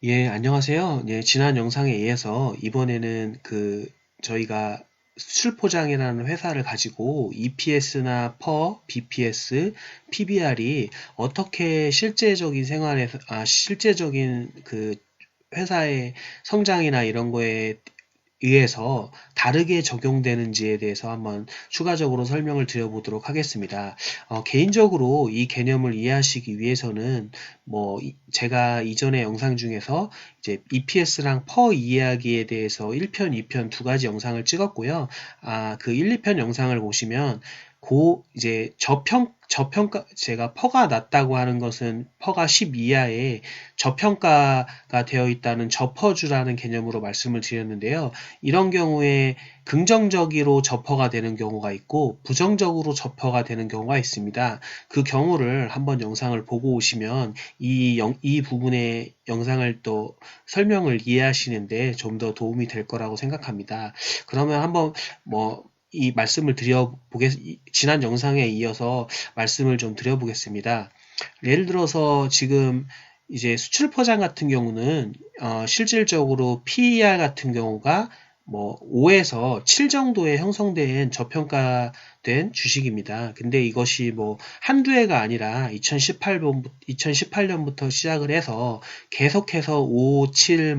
예, 안녕하세요. 예, 지난 영상에 이어서 이번에는 저희가 수출포장이라는 회사를 가지고 EPS나 퍼, BPS, PBR이 어떻게 실제적인 생활에서, 실제적인 회사의 성장이나 이런 거에 의해서 다르게 적용되는지에 대해서 한번 추가적으로 설명을 드려보도록 하겠습니다. 개인적으로 이 개념을 이해하시기 위해서는 제가 이전의 영상 중에서 이제 EPS랑 퍼 이야기에 대해서 1편, 2편 두 가지 영상을 찍었고요. 그 1, 2편 영상을 보시면 이제 저평가, 제가 퍼가 낮다고 하는 것은 퍼가 10 이하의 저평가가 되어 있다는 저퍼주라는 개념으로 말씀을 드렸는데요. 이런 경우에 긍정적으로 저퍼가 되는 경우가 있고 부정적으로 저퍼가 되는 경우가 있습니다. 그 경우를 한번 영상을 보고 오시면 이 부분의 영상을 또 설명을 이해하시는데 좀 더 도움이 될 거라고 생각합니다. 그러면 한번 이 말씀을 지난 영상에 이어서 말씀을 좀 드려보겠습니다. 예를 들어서 지금 이제 수출 포장 같은 경우는 실질적으로 PER 같은 경우가 5에서 7 정도에 형성된 저평가된 주식입니다. 근데 이것이 한두 해가 아니라 2018년부터 시작을 해서 계속해서 5, 7,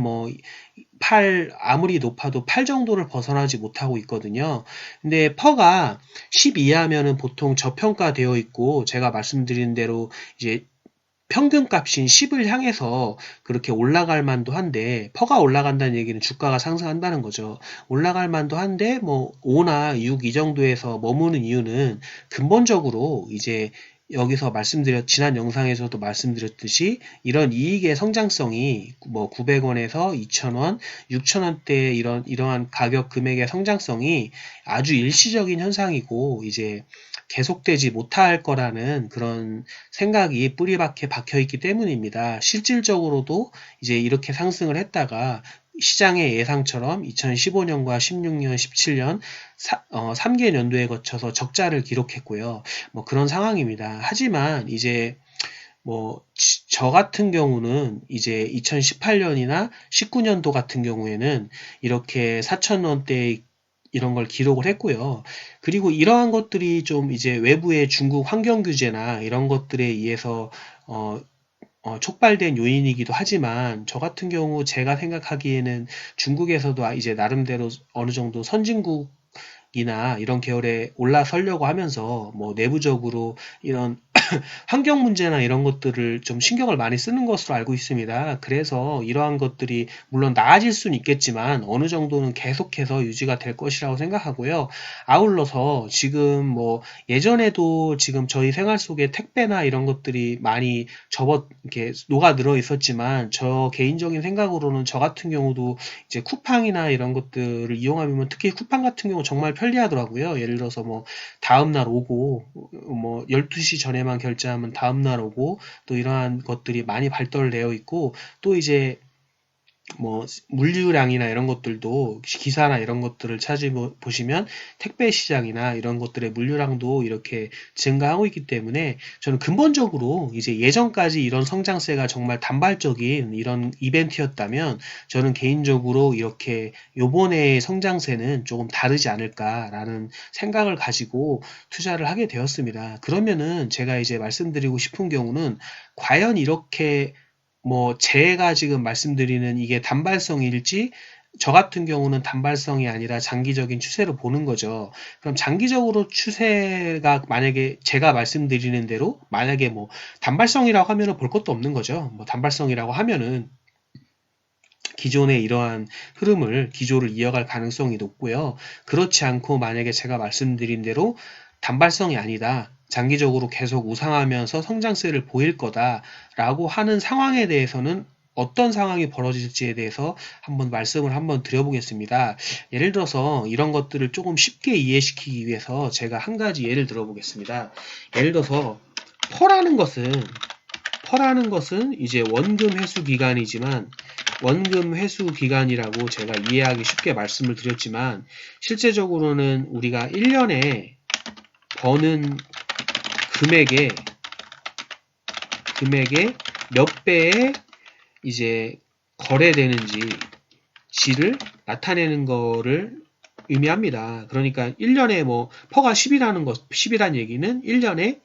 8, 아무리 높아도 8 정도를 벗어나지 못하고 있거든요. 근데 퍼가 10 이하면은 보통 저평가되어 있고, 제가 말씀드린 대로 이제 평균값인 10을 향해서 그렇게 올라갈 만도 한데, 퍼가 올라간다는 얘기는 주가가 상승한다는 거죠. 올라갈 만도 한데, 5나 6 이 정도에서 머무는 이유는 근본적으로 이제 지난 영상에서도 말씀드렸듯이 이런 이익의 성장성이 900원에서 2,000원, 6,000원대 이러한 가격 금액의 성장성이 아주 일시적인 현상이고, 이제 계속되지 못할 거라는 그런 생각이 뿌리박에 박혀 있기 때문입니다. 실질적으로도 이제 이렇게 상승을 했다가 시장의 예상처럼 2015년과 16년, 17년 3개 연도에 거쳐서 적자를 기록했고요. 그런 상황입니다. 하지만 이제 저 같은 경우는 이제 2018년이나 19년도 같은 경우에는 이렇게 4,000원대 이런 걸 기록을 했고요. 그리고 이러한 것들이 좀 이제 외부의 중국 환경 규제나 이런 것들에 의해서 어, 촉발된 요인이기도 하지만 저 같은 경우 제가 생각하기에는 중국에서도 이제 나름대로 어느 정도 선진국이나 이런 계열에 올라서려고 하면서 내부적으로 이런 환경 문제나 이런 것들을 좀 신경을 많이 쓰는 것으로 알고 있습니다. 그래서 이러한 것들이 물론 나아질 수는 있겠지만 어느 정도는 계속해서 유지가 될 것이라고 생각하고요. 아울러서 지금 예전에도 지금 저희 생활 속에 택배나 이런 것들이 많이 이렇게 녹아들어 있었지만 저 개인적인 생각으로는 저 같은 경우도 이제 쿠팡이나 이런 것들을 이용하면 특히 쿠팡 같은 경우 정말 편리하더라고요. 예를 들어서 다음날 오고 12시 전에만 결제하면 다음날 오고 또 이러한 것들이 많이 발달되어 있고 또 이제 물류량이나 이런 것들도 기사나 이런 것들을 찾아보시면 택배 시장이나 이런 것들의 물류량도 이렇게 증가하고 있기 때문에 저는 근본적으로 이제 예전까지 이런 성장세가 정말 단발적인 이런 이벤트였다면 저는 개인적으로 이렇게 요번에 성장세는 조금 다르지 않을까라는 생각을 가지고 투자를 하게 되었습니다. 그러면은 제가 이제 말씀드리고 싶은 경우는 과연 이렇게 제가 지금 말씀드리는 이게 단발성일지, 저 같은 경우는 단발성이 아니라 장기적인 추세로 보는 거죠. 그럼 장기적으로 추세가 만약에 제가 말씀드리는 대로, 만약에 단발성이라고 하면은 볼 것도 없는 거죠. 단발성이라고 하면은 기존의 이러한 기조를 이어갈 가능성이 높고요. 그렇지 않고 만약에 제가 말씀드린 대로 단발성이 아니다. 장기적으로 계속 우상하면서 성장세를 보일 거다라고 하는 상황에 대해서는 어떤 상황이 벌어질지에 대해서 말씀을 한번 드려보겠습니다. 예를 들어서 이런 것들을 조금 쉽게 이해시키기 위해서 제가 한 가지 예를 들어보겠습니다. 예를 들어서 퍼라는 것은 이제 원금 회수 기간이지만 원금 회수 기간이라고 제가 이해하기 쉽게 말씀을 드렸지만 실제적으로는 우리가 1년에 버는 금액의 몇 배의 이제 거래되는지를 나타내는 거를 의미합니다. 그러니까 1년에 뭐 퍼가 10이라는 얘기는 1년에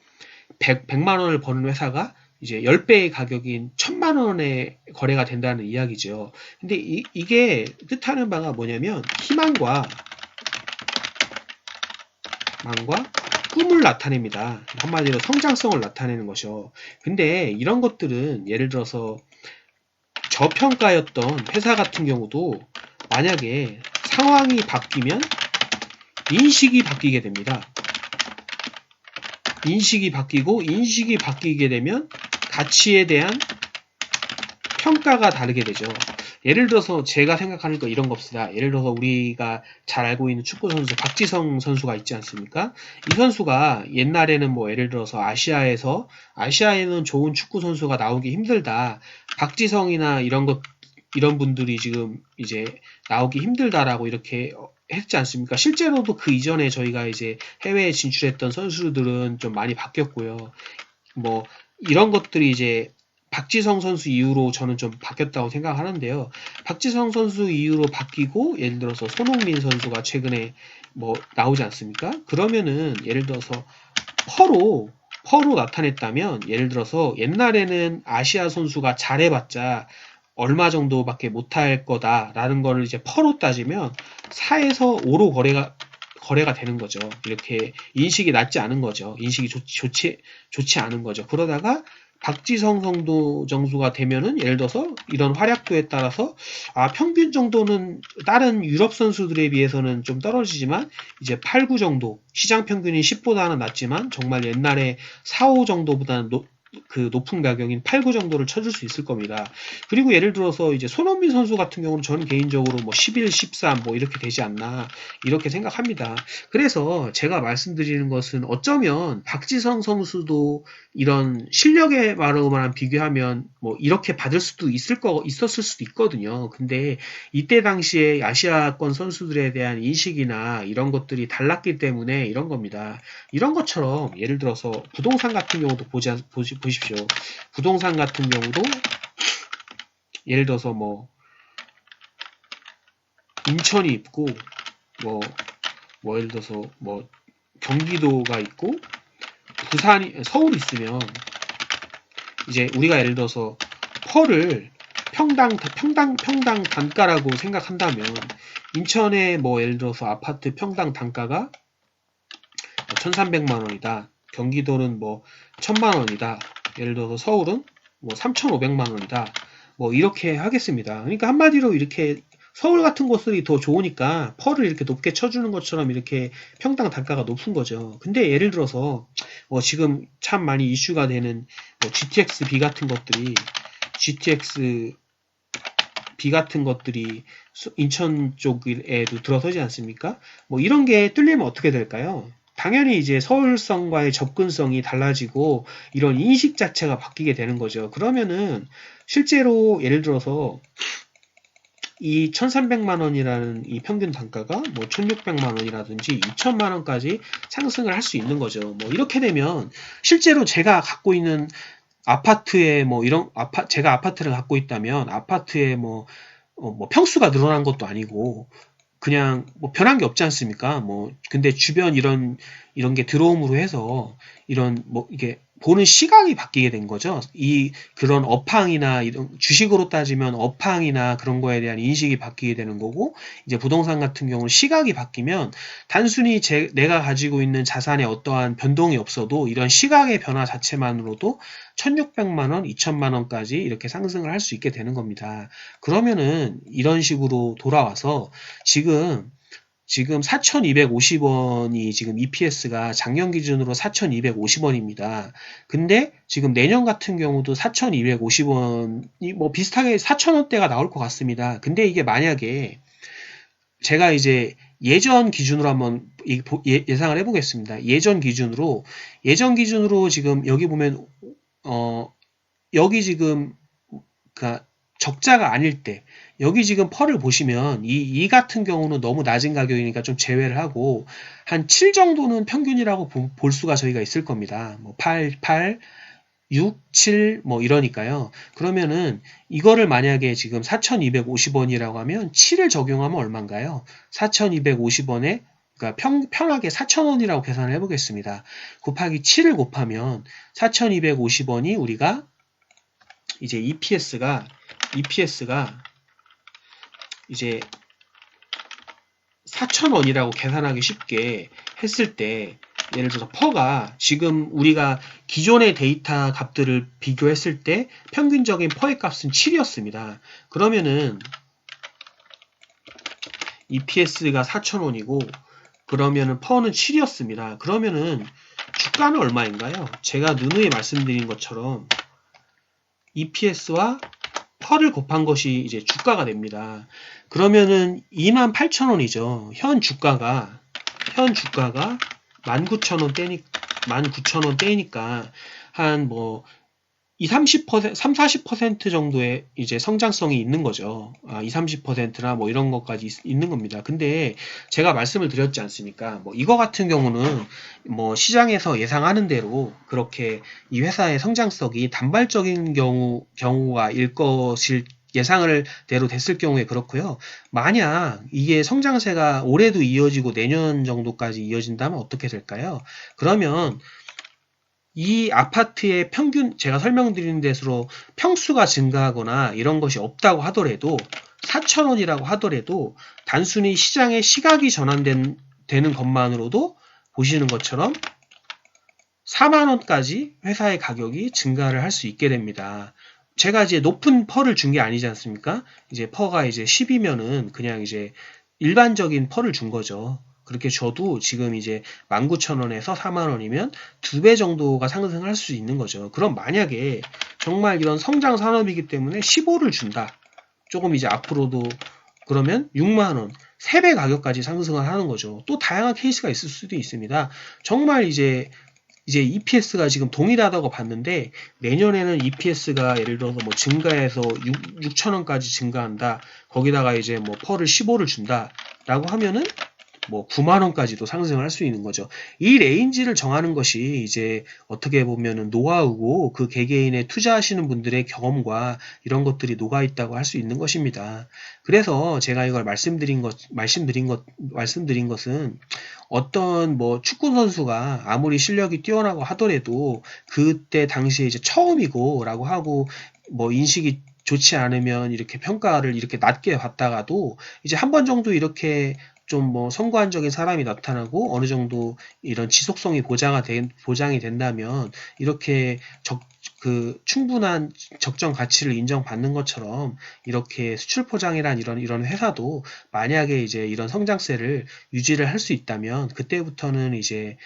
100만 원을 버는 회사가 이제 10배의 가격인 1000만 원에 거래가 된다는 이야기죠. 근데 이게 뜻하는 바가 뭐냐면 희망과 꿈을 나타냅니다. 한마디로 성장성을 나타내는 것이요. 근데 이런 것들은 예를 들어서 저평가였던 회사 같은 경우도 만약에 상황이 바뀌면 인식이 바뀌게 됩니다. 인식이 바뀌게 되면 가치에 대한 평가가 다르게 되죠. 예를 들어서 제가 생각하는 거 이런 겁시다. 예를 들어서 우리가 잘 알고 있는 축구 선수 박지성 선수가 있지 않습니까? 이 선수가 옛날에는 뭐 예를 들어서 아시아에는 좋은 축구 선수가 나오기 힘들다. 박지성이나 이런 분들이 지금 이제 나오기 힘들다라고 이렇게 했지 않습니까? 실제로도 그 이전에 저희가 이제 해외에 진출했던 선수들은 좀 많이 바뀌었고요. 뭐 이런 것들이 이제 박지성 선수 이후로 저는 좀 바뀌었다고 생각하는데요. 박지성 선수 이후로 바뀌고 예를 들어서 손흥민 선수가 최근에 뭐 나오지 않습니까? 그러면은 예를 들어서 퍼로 나타냈다면 예를 들어서 옛날에는 아시아 선수가 잘해봤자 얼마 정도밖에 못할 거다라는 거를 이제 퍼로 따지면 4에서 5로 거래가 되는 거죠. 이렇게 인식이 낮지 않은 거죠. 인식이 좋지 않은 거죠. 그러다가 박지성 정도가 되면은 예를 들어서 이런 활약도에 따라서 평균 정도는 다른 유럽 선수들에 비해서는 좀 떨어지지만 이제 8, 9 정도 시장 평균이 10보다는 낮지만 정말 옛날에 4, 5 정도보다는 그 높은 가격인 8, 9 정도를 쳐줄 수 있을 겁니다. 그리고 예를 들어서 이제 손흥민 선수 같은 경우는 저는 개인적으로 뭐 11, 13 뭐 이렇게 되지 않나 이렇게 생각합니다. 그래서 제가 말씀드리는 것은 어쩌면 박지성 선수도 이런 실력의 말로만 비교하면 뭐 이렇게 받을 수도 있었을 수도 있거든요. 근데 이때 당시에 아시아권 선수들에 대한 인식이나 이런 것들이 달랐기 때문에 이런 겁니다. 이런 것처럼 예를 들어서 부동산 같은 경우도 보십시오. 부동산 같은 경우도 예를 들어서 뭐 인천이 있고 뭐 예를 들어서 뭐 경기도가 있고 서울이 있으면 이제 우리가 예를 들어서 펄을 평당 단가라고 생각한다면 인천의 뭐 예를 들어서 아파트 평당 단가가 1,300만 원이다. 경기도는 뭐 1,000만 원이다. 예를 들어서 서울은 뭐 3,500만 원이다. 뭐 이렇게 하겠습니다. 그러니까 한마디로 이렇게 서울 같은 곳이 더 좋으니까 펄을 이렇게 높게 쳐주는 것처럼 이렇게 평당 단가가 높은 거죠. 근데 예를 들어서 지금 참 많이 이슈가 되는 GTX-B 같은 것들이 인천 쪽에도 들어서지 않습니까? 뭐 이런 게 뚫리면 어떻게 될까요? 당연히 이제 서울성과의 접근성이 달라지고 이런 인식 자체가 바뀌게 되는 거죠. 그러면은 실제로 예를 들어서 이 1,300만 원이라는 이 평균 단가가 뭐 1,600만 원이라든지 2,000만 원까지 상승을 할 수 있는 거죠. 뭐 이렇게 되면 실제로 제가 갖고 있는 아파트에 제가 아파트를 갖고 있다면 아파트에 뭐 평수가 늘어난 것도 아니고 그냥 뭐 변한 게 없지 않습니까? 근데 주변 이런 게 들어옴으로 해서 이런 이게 보는 시각이 바뀌게 된 거죠. 그런 업황이나 이런 주식으로 따지면 업황이나 그런 거에 대한 인식이 바뀌게 되는 거고, 이제 부동산 같은 경우는 시각이 바뀌면 단순히 내가 가지고 있는 자산에 어떠한 변동이 없어도 이런 시각의 변화 자체만으로도 1,600만 원, 2,000만 원까지 이렇게 상승을 할 수 있게 되는 겁니다. 그러면은 이런 식으로 돌아와서 지금 4,250원이 지금 EPS가 작년 기준으로 4,250원입니다. 근데 지금 내년 같은 경우도 4,250원이 뭐 비슷하게 4,000원대가 나올 것 같습니다. 근데 이게 만약에 제가 이제 예전 기준으로 한번 예상을 해보겠습니다. 예전 기준으로 지금 여기 보면 여기 지금 그러니까 적자가 아닐 때 여기 지금 펄을 보시면 이 같은 경우는 너무 낮은 가격이니까 좀 제외를 하고 한 7 정도는 평균이라고 볼 수가 저희가 있을 겁니다. 뭐 8, 6, 7, 뭐 이러니까요. 그러면은 이거를 만약에 지금 4,250원이라고 하면 7을 적용하면 얼마인가요? 4,250원에 그러니까 편하게 4,000원이라고 계산을 해보겠습니다. 곱하기 7을 곱하면 4,250원이 우리가 이제 EPS가 이제 4,000원이라고 계산하기 쉽게 했을 때 예를 들어서 퍼가 지금 우리가 기존의 데이터 값들을 비교했을 때 평균적인 퍼의 값은 7이었습니다. 그러면은 EPS가 4,000원이고 그러면은 퍼는 7이었습니다. 그러면은 주가는 얼마인가요? 제가 누누이 말씀드린 것처럼 EPS와 퍼를 곱한 것이 이제 주가가 됩니다. 그러면은 28,000원이죠. 현 주가가 19,000원 떼니까 한 뭐 30, 40% 정도의 이제 성장성이 있는 거죠. 30%나 뭐 이런 것까지 있는 겁니다. 근데 제가 말씀을 드렸지 않습니까? 뭐 이거 같은 경우는 뭐 시장에서 예상하는 대로 그렇게 이 회사의 성장성이 단발적인 경우가 일 것일 예상을 대로 됐을 경우에 그렇고요. 만약 이게 성장세가 올해도 이어지고 내년 정도까지 이어진다면 어떻게 될까요? 그러면 이 아파트의 평균, 제가 설명드리는 대로 평수가 증가하거나 이런 것이 없다고 하더라도 4,000원이라고 하더라도 단순히 시장의 시각이 전환되는 것만으로도 보시는 것처럼 4만원까지 회사의 가격이 증가를 할 수 있게 됩니다. 제가 이제 높은 퍼를 준 게 아니지 않습니까? 이제 퍼가 이제 10이면은 그냥 이제 일반적인 퍼를 준 거죠. 그렇게 줘도 지금 이제 19,000원에서 4만원이면 2배 정도가 상승할 수 있는 거죠. 그럼 만약에 정말 이런 성장 산업이기 때문에 15를 준다. 조금 이제 앞으로도 그러면 6만원, 3배 가격까지 상승을 하는 거죠. 또 다양한 케이스가 있을 수도 있습니다. 정말 이제 EPS가 지금 동일하다고 봤는데 내년에는 EPS가 예를 들어서 뭐 증가해서 6,000원까지 증가한다. 거기다가 이제 뭐 퍼를 15를 준다. 라고 하면은 뭐 9만 원까지도 상승을 할 수 있는 거죠. 이 레인지를 정하는 것이 이제 어떻게 보면은 노하우고 그 개개인의 투자하시는 분들의 경험과 이런 것들이 녹아 있다고 할 수 있는 것입니다. 그래서 제가 이걸 말씀드린 것은 어떤 뭐 축구 선수가 아무리 실력이 뛰어나고 하더라도 그때 당시에 이제 처음이고라고 하고 뭐 인식이 좋지 않으면 이렇게 평가를 이렇게 낮게 받다가도 이제 한 번 정도 이렇게 좀 뭐 선구안적인 사람이 나타나고 어느 정도 이런 지속성이 보장이 된다면 이렇게 충분한 적정 가치를 인정받는 것처럼 이렇게 수출 포장이란 이런 회사도 만약에 이제 이런 성장세를 유지를 할 수 있다면 그때부터는 이제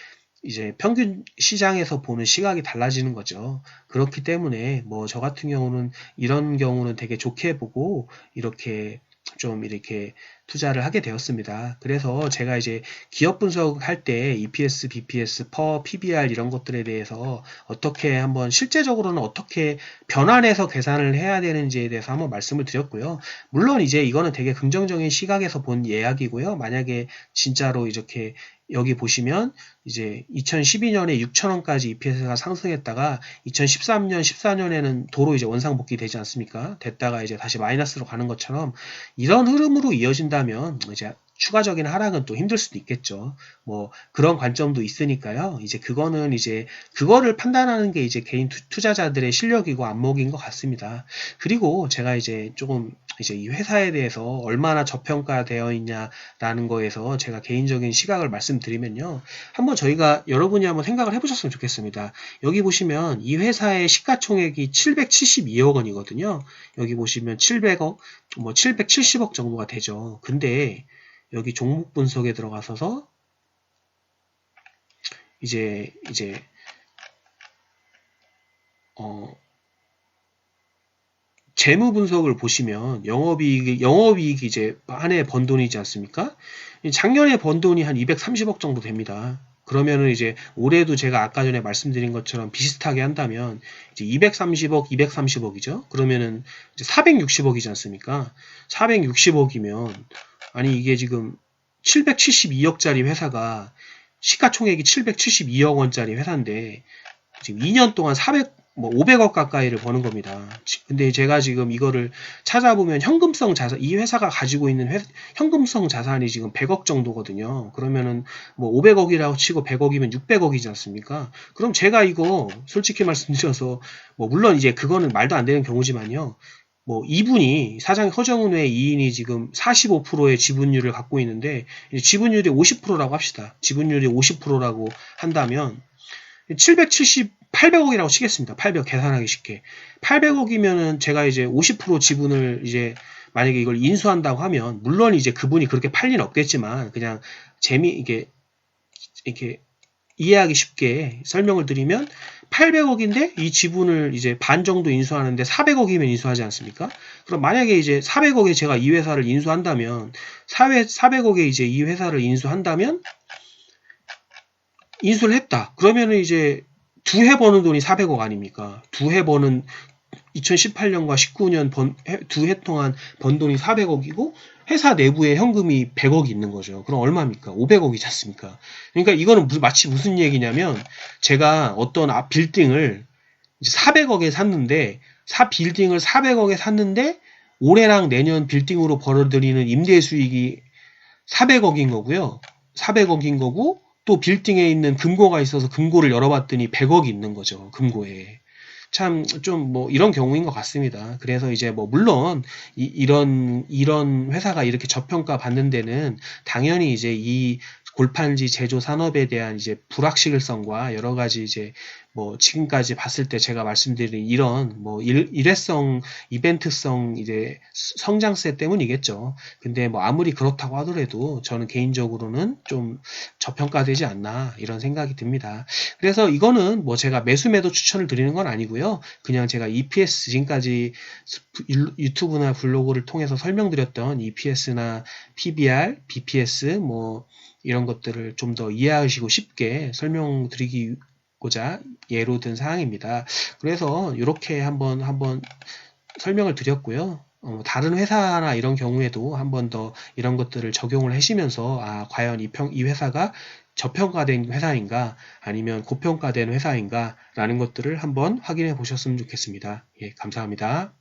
평균 시장에서 보는 시각이 달라지는 거죠. 그렇기 때문에 뭐 저 같은 경우는 이런 경우는 되게 좋게 보고 이렇게 좀 이렇게 투자를 하게 되었습니다. 그래서 제가 이제 기업 분석할 때 EPS, BPS, PER, PBR 이런 것들에 대해서 어떻게 한번 실제적으로는 어떻게 변환해서 계산을 해야 되는지에 대해서 한번 말씀을 드렸고요. 물론 이제 이거는 되게 긍정적인 시각에서 본 이야기고요. 만약에 진짜로 이렇게 여기 보시면 이제 2012년에 6,000원까지 EPS가 상승했다가 2013년, 14년에는 도로 이제 원상복귀 되지 않습니까? 됐다가 이제 다시 마이너스로 가는 것처럼 이런 흐름으로 이어진다면 이제 추가적인 하락은 또 힘들 수도 있겠죠. 뭐 그런 관점도 있으니까요. 이제 그거는 이제 그거를 판단하는 게 이제 개인 투자자들의 실력이고 안목인 것 같습니다. 그리고 제가 이제 조금 이제 이 회사에 대해서 얼마나 저평가되어 있냐라는 거에서 제가 개인적인 시각을 말씀드리면요. 한번 저희가 여러분이 한번 생각을 해보셨으면 좋겠습니다. 여기 보시면 이 회사의 시가총액이 772억 원이거든요. 여기 보시면 700억, 뭐 770억 정도가 되죠. 근데 여기 종목 분석에 들어가서서 이제 재무 분석을 보시면 영업이익이 이제 한 해 번 돈이지 않습니까? 작년에 번 돈이 한 230억 정도 됩니다. 그러면은 이제 올해도 제가 아까 전에 말씀드린 것처럼 비슷하게 한다면 이제 230억, 230억이죠. 그러면은 이제 460억이지 않습니까? 460억이면 아니 이게 지금 772억짜리 회사가 시가총액이 772억 원짜리 회사인데 지금 2년 동안 뭐 500억 가까이를 버는 겁니다. 근데 제가 지금 이거를 찾아보면 현금성 자산, 이 회사가 가지고 있는 현금성 자산이 지금 100억 정도거든요. 그러면은 뭐 500억이라고 치고 100억이면 600억이지 않습니까? 그럼 제가 이거 솔직히 말씀드려서 뭐 물론 이제 그거는 말도 안 되는 경우지만요. 뭐 이분이 사장 허정은의 이인이 지금 45%의 지분율을 갖고 있는데 지분율이 50%라고 합시다. 지분율이 50%라고 한다면 800억이라고 치겠습니다. 800 계산하기 쉽게. 800억이면은 제가 이제 50% 지분을 이제 만약에 이걸 인수한다고 하면 물론 이제 그분이 그렇게 팔 리는 없겠지만 그냥 이렇게 이해하기 쉽게 설명을 드리면 800억인데 이 지분을 이제 반 정도 인수하는데 400억이면 인수하지 않습니까? 그럼 만약에 이제 400억에 제가 이 회사를 인수한다면 400억에 이제 이 회사를 인수한다면 인수를 했다. 그러면은 이제 두 해 버는 돈이 400억 아닙니까? 두 해 버는 2018년과 19년 두 해 동안 번 돈이 400억이고 회사 내부에 현금이 100억이 있는 거죠. 그럼 얼마입니까? 500억이지 않습니까? 그러니까 이거는 마치 무슨 얘기냐면 제가 어떤 빌딩을 400억에 샀는데 빌딩을 400억에 샀는데 올해랑 내년 빌딩으로 벌어들이는 임대 수익이 400억인 거고요. 400억인 거고 또 빌딩에 있는 금고가 있어서 금고를 열어봤더니 100억이 있는 거죠. 금고에. 참 좀 뭐 이런 경우인 것 같습니다. 그래서 이제 뭐 물론 이런 회사가 이렇게 저평가 받는 데는 당연히 이제 이 골판지 제조 산업에 대한 이제 불확실성과 여러 가지 이제 뭐 지금까지 봤을 때 제가 말씀드린 이런 뭐 일회성 이벤트성 이제 성장세 때문이겠죠. 근데 뭐 아무리 그렇다고 하더라도 저는 개인적으로는 좀 저평가되지 않나 이런 생각이 듭니다. 그래서 이거는 뭐 제가 매수 매도 추천을 드리는 건 아니고요. 그냥 제가 EPS 지금까지 유튜브나 블로그를 통해서 설명드렸던 EPS나 PBR, BPS 뭐 이런 것들을 좀 더 이해하시고 쉽게 설명드리고자 예로 든 사항입니다. 그래서 이렇게 한번 설명을 드렸고요. 다른 회사나 이런 경우에도 한번 더 이런 것들을 적용을 하시면서 과연 이 회사가 저평가된 회사인가 아니면 고평가된 회사인가 라는 것들을 한번 확인해 보셨으면 좋겠습니다. 예, 감사합니다.